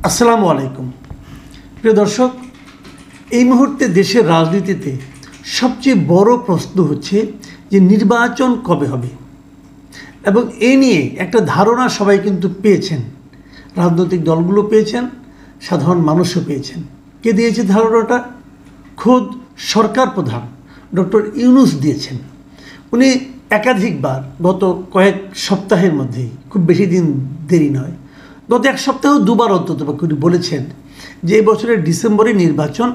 আসসালামু আলাইকুম প্রিয় দর্শক, এই মুহূর্তে দেশের রাজনীতিতে সবচেয়ে বড় প্রশ্ন হচ্ছে যে নির্বাচন কবে হবে, এবং এ নিয়ে একটা ধারণা সবাই কিন্তু পেয়েছেন। রাজনৈতিক দলগুলো পেয়েছেন, সাধারণ মানুষও পেয়েছেন। কে দিয়েছে ধারণাটা? খোদ সরকার প্রধান ডক্টর ইউনূস দিয়েছেন। উনি একাধিকবার গত কয়েক সপ্তাহের মধ্যেই, খুব বেশি দিন দেরি নয়, গত এক সপ্তাহ দুবার অন্তত উনি বলেছেন যে এই বছরের ডিসেম্বরে নির্বাচন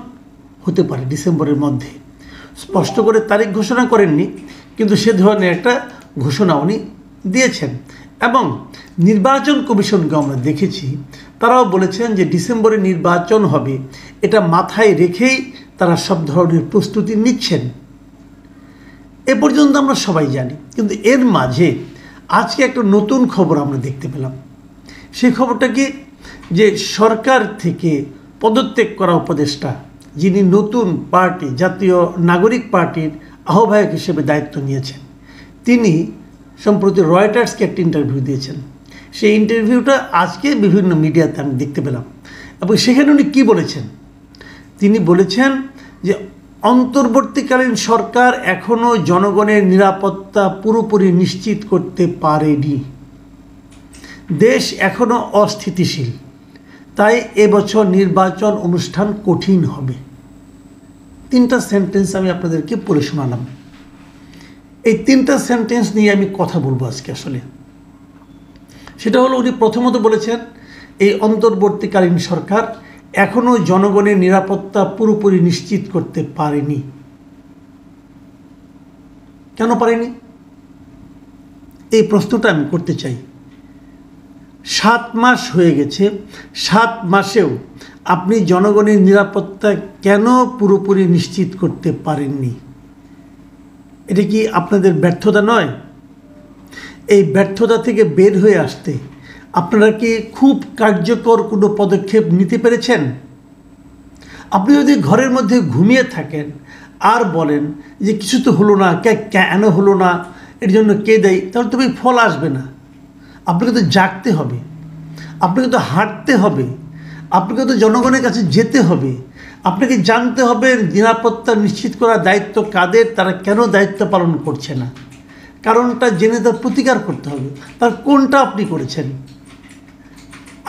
হতে পারে, ডিসেম্বরের মধ্যে। স্পষ্ট করে তারিখ ঘোষণা করেননি, কিন্তু সে ধরনের একটা ঘোষণা উনি দিয়েছেন। এবং নির্বাচন কমিশনকে আমরা দেখেছি, তারাও বলেছেন যে ডিসেম্বরে নির্বাচন হবে, এটা মাথায় রেখেই তারা সব ধরনের প্রস্তুতি নিচ্ছেন। এ পর্যন্ত আমরা সবাই জানি, কিন্তু এর মাঝে আজকে একটা নতুন খবর আমরা দেখতে পেলাম। সেই খবরটা কি, যে সরকার থেকে পদত্যাগ করা উপদেষ্টা, যিনি নতুন পার্টি জাতীয় নাগরিক পার্টির আহ্বায়ক হিসেবে দায়িত্ব নিয়েছেন, তিনি সম্প্রতি রয়টার্সকে একটা ইন্টারভিউ দিয়েছেন। সেই ইন্টারভিউটা আজকে বিভিন্ন মিডিয়াতে আমি দেখতে পেলাম, এবং সেখানে উনি কী বলেছেন? তিনি বলেছেন যে অন্তর্বর্তীকালীন সরকার এখনও জনগণের নিরাপত্তা পুরোপুরি নিশ্চিত করতে পারেনি। দেশ এখনও অস্থিতিশীল, তাই এবছর নির্বাচন অনুষ্ঠান কঠিন হবে। তিনটা সেন্টেন্স আমি আপনাদেরকে পড়ে শোনালাম। এই তিনটা সেন্টেন্স নিয়ে আমি কথা বলবো আজকে। আসলে সেটা হলো, উনি প্রথমত বলেছেন এই অন্তর্বর্তীকালীন সরকার এখনও জনগণের নিরাপত্তা পুরোপুরি নিশ্চিত করতে পারেনি। কেন পারেনি? এই প্রশ্নটা আমি করতে চাই। 7 মাস হয়ে গেছে, 7 মাসেও আপনি জনগণের নিরাপত্তা কেন পুরোপুরি নিশ্চিত করতে পারেননি? এটা কি আপনাদের ব্যর্থতা নয়? এই ব্যর্থতা থেকে বের হয়ে আসতে আপনারা কি খুব কার্যকর কোনো পদক্ষেপ নিতে পেরেছেন? আপনি যদি ঘরের মধ্যে ঘুমিয়ে থাকেন আর বলেন যে কিছু তো হলো না, কেন হলো না, এর জন্য কে দেয়, তাহলে তুমি ফল আসবে না। আপনাকে তো জাগতে হবে, আপনাকে তো হাঁটতে হবে, আপনাকে তো জনগণের কাছে যেতে হবে, আপনাকে জানতে হবে নিরাপত্তা নিশ্চিত করার দায়িত্ব কাদের, তারা কেন দায়িত্ব পালন করছে না, কারণটা জেনে তার প্রতিকার করতে হবে। তার কোনটা আপনি করেছেন?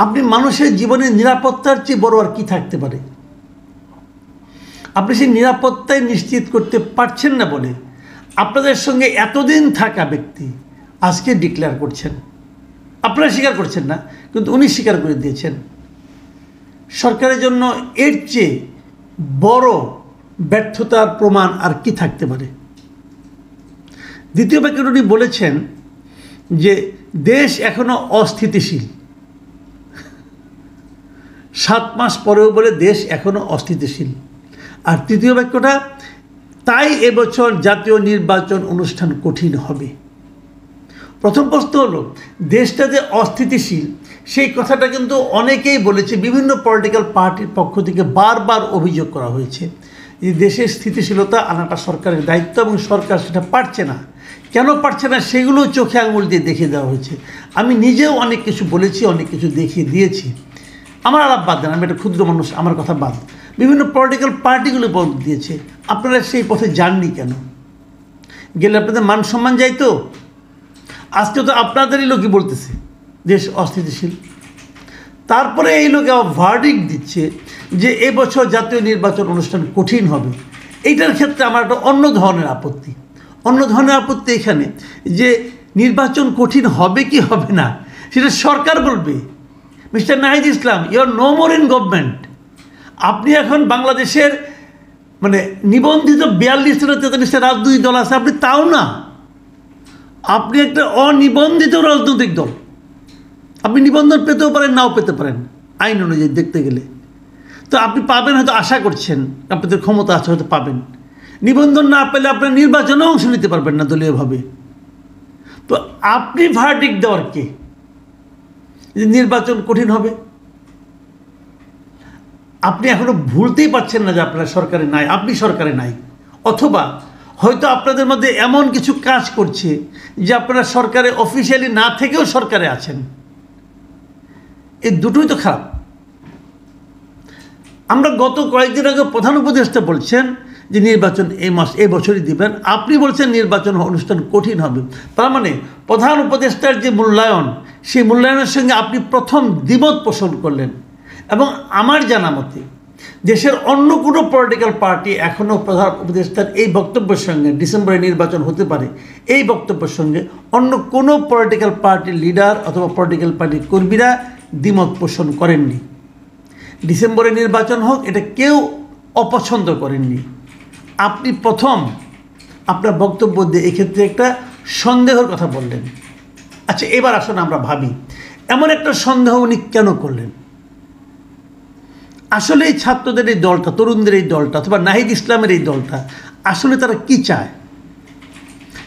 আপনি মানুষের জীবনের নিরাপত্তার চেয়ে বড় আর কি থাকতে পারে? আপনি সেই নিরাপত্তায় নিশ্চিত করতে পারছেন না বলে আপনাদের সঙ্গে এতদিন থাকা ব্যক্তি আজকে ডিক্লেয়ার করছেন। আপনারা স্বীকার করছেন না, কিন্তু উনি স্বীকার করে দিয়েছেন। সরকারের জন্য এর চেয়ে বড় ব্যর্থতার প্রমাণ আর কি থাকতে পারে? দ্বিতীয় বাক্যে উনি বলেছেন যে দেশ এখনো অস্থিতিশীল। 7 মাস পরেও বলে দেশ এখনো অস্থিতিশীল। আর তৃতীয় বাক্যটা, তাই এবছর জাতীয় নির্বাচন অনুষ্ঠান কঠিন হবে। প্রথম প্রশ্ন হলো, দেশটা যে অস্থিতিশীল সেই কথাটা কিন্তু অনেকেই বলেছে, বিভিন্ন পলিটিক্যাল পার্টির পক্ষ থেকে বারবার অভিযোগ করা হয়েছে যে দেশের স্থিতিশীলতা আনাটা সরকারের দায়িত্ব, এবং সরকার সেটা পারছে না। কেন পারছে না সেগুলো চোখে আঙুল দিয়ে দেখিয়ে দেওয়া হয়েছে। আমি নিজেও অনেক কিছু বলেছি, অনেক কিছু দেখিয়ে দিয়েছি। আমার আলাপ বাদ দেন, আমি একটা ক্ষুদ্র মানুষ, আমার কথা বাদ। বিভিন্ন পলিটিক্যাল পার্টিগুলো বল দিয়েছে। আপনারা সেই পথে যাননি কেন? গেলে আপনাদের মান সম্মান যাইতো? আজকে তো আপনাদেরই লোকই বলতেছে দেশ অস্থিতিশীল। তারপরে এই লোক আবার ভার্ডিক্ট দিচ্ছে যে এবছর জাতীয় নির্বাচন অনুষ্ঠান কঠিন হবে। এইটার ক্ষেত্রে আমার একটা অন্য ধরনের আপত্তি। অন্য ধরনের আপত্তি এখানে যে নির্বাচন কঠিন হবে কি হবে না সেটা সরকার বলবে। Mister Nahid Islam, you are no more in government. আপনি এখন বাংলাদেশের নিবন্ধিত 42-43টা রাজনৈতিক দল আছে, আপনি তাও না। আপনি একটা অনিবন্ধিত রাজনৈতিক দল। আপনি নিবন্ধন পেতেও পারেন, নাও পেতে পারেন আইন অনুযায়ী দেখতে গেলে। তো আপনি পাবেন, হয়তো আশা করছেন, আপনাদের ক্ষমতা আছে, হয়তো পাবেন। নিবন্ধন না পেলে আপনার নির্বাচনে অংশ নিতে পারবেন না দলীয়ভাবে। তো আপনি ভার্ডিক্ট দেওয়ার কে যে নির্বাচন কঠিন হবে? আপনি এখনো ভুলতেই পারছেন না যে আপনারা সরকারে নাই, আপনি সরকারে নাই। অথবা হয়তো আপনাদের মধ্যে এমন কিছু কাজ করছে যে আপনারা সরকারে অফিসিয়ালি না থেকেও সরকারে আছেন। এই দুটোই তো খারাপ। আমরা গত কয়েকদিন আগে প্রধান উপদেষ্টা বলছেন যে নির্বাচন এই বছরই দিবেন, আপনি বলছেন নির্বাচন অনুষ্ঠান কঠিন হবে। তার মানে প্রধান উপদেষ্টার যে মূল্যায়ন, সেই মূল্যায়নের সঙ্গে আপনি প্রথম দ্বিমত পোষণ করলেন। এবং আমার জানা মতে দেশের অন্য কোনো পলিটিক্যাল পার্টি এখনও প্রধান উপদেষ্টার এই বক্তব্যের সঙ্গে, ডিসেম্বরে নির্বাচন হতে পারে এই বক্তব্যের সঙ্গে অন্য কোনো পলিটিক্যাল পার্টির লিডার অথবা পলিটিক্যাল পার্টির কর্মীরা দ্বিমত পোষণ করেননি। ডিসেম্বরে নির্বাচন হোক এটা কেউ অপছন্দ করেননি। আপনি প্রথম আপনার বক্তব্য দিয়ে এক্ষেত্রে একটা সন্দেহের কথা বললেন। আচ্ছা, এবার আসুন আমরা ভাবি এমন একটা সন্দেহ উনি কেন করলেন? আসলে এই ছাত্রদের এই দলটা, তরুণদের এই দলটা অথবা নাহিদ ইসলামের এই দলটা আসলে তারা কি চায়?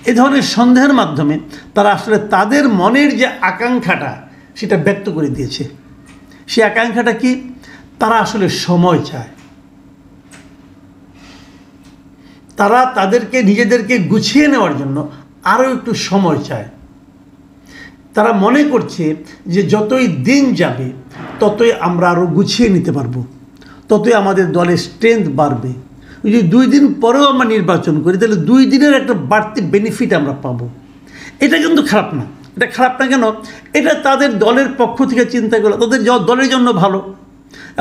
এই ধরনের সন্দেহের মাধ্যমে তারা আসলে তাদের মনের যে আকাঙ্ক্ষাটা সেটা ব্যক্ত করে দিয়েছে। সেই আকাঙ্ক্ষাটা কি? তারা আসলে সময় চায়। তারা তাদেরকে নিজেদেরকে গুছিয়ে নেওয়ার জন্য আরও একটু সময় চায়। তারা মনে করছে যে যতই দিন যাবে ততই আমরা আরও গুছিয়ে নিতে পারবো, ততই আমাদের দলের স্ট্রেংথ বাড়বে। যদি 2 দিন পরেও আমরা নির্বাচন করি তাহলে 2 দিনের একটা বাড়তি বেনিফিট আমরা পাবো। এটা কিন্তু খারাপ না। এটা খারাপ না কেন? এটা তাদের দলের পক্ষ থেকে চিন্তা করে তাদের দলের জন্য ভালো,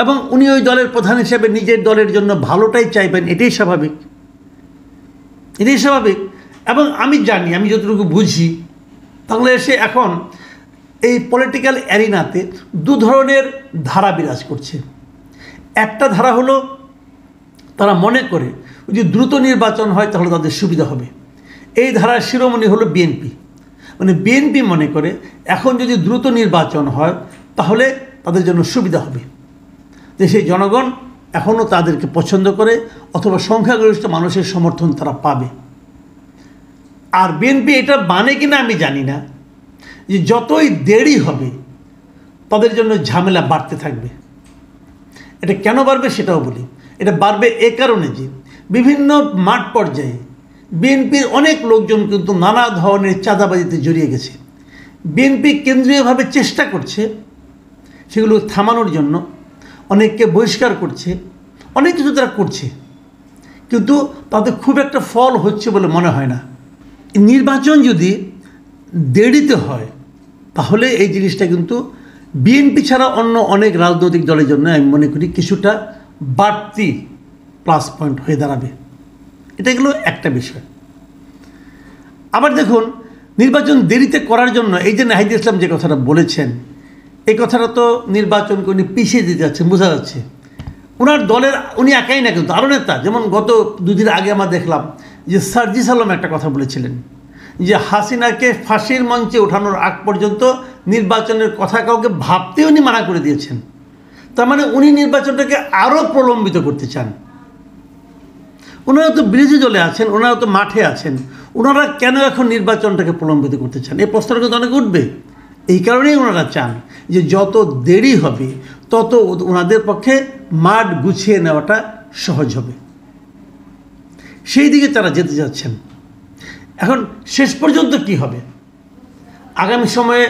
এবং উনি ওই দলের প্রধান হিসেবে নিজের দলের জন্য ভালোটাই চাইবেন। এটাই স্বাভাবিক, এটাই স্বাভাবিক। এবং আমি জানি, আমি যতটুকু বুঝি, বাংলাদেশে এখন এই পলিটিক্যাল অ্যারিনাতে 2 ধরনের ধারা বিরাজ করছে। একটা ধারা হলো তারা মনে করে যদি দ্রুত নির্বাচন হয় তাহলে তাদের সুবিধা হবে। এই ধারার শিরোমণি হলো বিএনপি। মানে বিএনপি মনে করে এখন যদি দ্রুত নির্বাচন হয় তাহলে তাদের জন্য সুবিধা হবে, দেশের জনগণ এখনও তাদেরকে পছন্দ করে অথবা সংখ্যাগরিষ্ঠ মানুষের সমর্থন তারা পাবে। আর বিএনপি এটা মানে কিনা আমি জানি না, যে যতই দেরি হবে তাদের জন্য ঝামেলা বাড়তে থাকবে। এটা কেন বাড়বে সেটাও বলি। এটা বাড়বে এ কারণে যে বিভিন্ন মাঠ পর্যায়ে বিএনপির অনেক লোকজন কিন্তু নানা ধরনের চাঁদাবাজিতে জড়িয়ে গেছে। বিএনপি কেন্দ্রীয়ভাবে চেষ্টা করছে সেগুলো থামানোর জন্য, অনেককে বহিষ্কার করছে, অনেক কিছু তারা করছে, কিন্তু তাদের খুব একটা ফল হচ্ছে বলে মনে হয় না। নির্বাচন যদি দেরিতে হয় তাহলে এই জিনিসটা কিন্তু বিএনপি ছাড়া অন্য অনেক রাজনৈতিক দলের জন্য আমি মনে করি কিছুটা বাড়তি প্লাস পয়েন্ট হয়ে দাঁড়াবে। এটা গেল একটা বিষয়। আবার দেখুন, নির্বাচন দেরিতে করার জন্য এই যে নাহিদ ইসলাম যে কথাটা বলেছেন, এই কথাটা তো নির্বাচনকে উনি পিছিয়ে দিতে যাচ্ছেন, বোঝা যাচ্ছে। ওনার দলের উনি একাই না, কিন্তু আরও নেতা, যেমন গত 2 দিন আগে আমরা দেখলাম যে সার্জিস আলম একটা কথা বলেছিলেন যে হাসিনাকে ফাঁসির মঞ্চে ওঠানোর আগ পর্যন্ত নির্বাচনের কথা কাউকে ভাবতে উনি মানা করে দিয়েছেন। তার মানে উনি নির্বাচনটাকে আরও প্রলম্বিত করতে চান। ওনারা তো বিরোধী দলে আছেন, ওনারা তো মাঠে আছেন, ওনারা কেন এখন নির্বাচনটাকে প্রলম্বিত করতে চান? এই প্রশ্নটা কিন্তু অনেক উঠবে। এই কারণেই ওনারা চান যে যত দেরি হবে তত ওনাদের পক্ষে মাঠ গুছিয়ে নেওয়াটা সহজ হবে। সেই দিকে তারা যেতে যাচ্ছেন। এখন শেষ পর্যন্ত কি হবে? আগামী সময়ে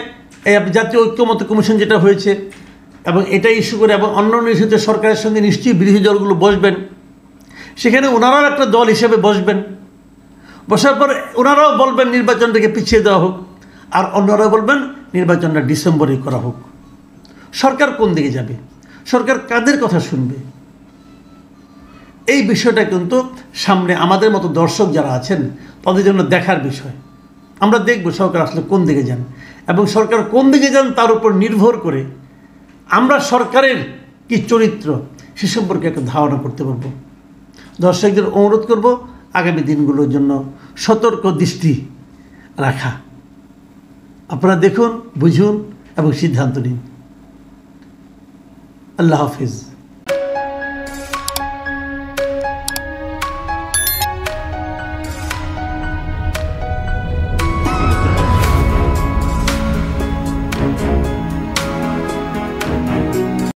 এই জাতীয় ঐক্যমত্য কমিশন যেটা হয়েছে এবং এটা ইস্যু করে এবং অন্য ইস্যুতে সরকারের সঙ্গে নিশ্চয়ই বিরোধী দলগুলো বসবেন, সেখানে ওনারাও একটা দল হিসেবে বসবেন। বসার পর ওনারাও বলবেন নির্বাচনটাকে পিছিয়ে দেওয়া হোক, আর অন্যরাও বলবেন নির্বাচনটা ডিসেম্বরেই করা হোক। সরকার কোন দিকে যাবে? সরকার কাদের কথা শুনবে? এই বিষয়টা কিন্তু সামনে আমাদের মতো দর্শক যারা আছেন তাদের জন্য দেখার বিষয়। আমরা দেখব সরকার আসলে কোন দিকে যান, এবং সরকার কোন দিকে যান তার উপর নির্ভর করে আমরা সরকারের কি চরিত্র সে সম্পর্কে একটা ধারণা করতে পারব। দর্শকদের অনুরোধ করব আগামী দিনগুলোর জন্য সতর্ক দৃষ্টি রাখা। আপনারা দেখুন, বুঝুন এবং সিদ্ধান্ত নিন। আল্লাহ হাফিজ।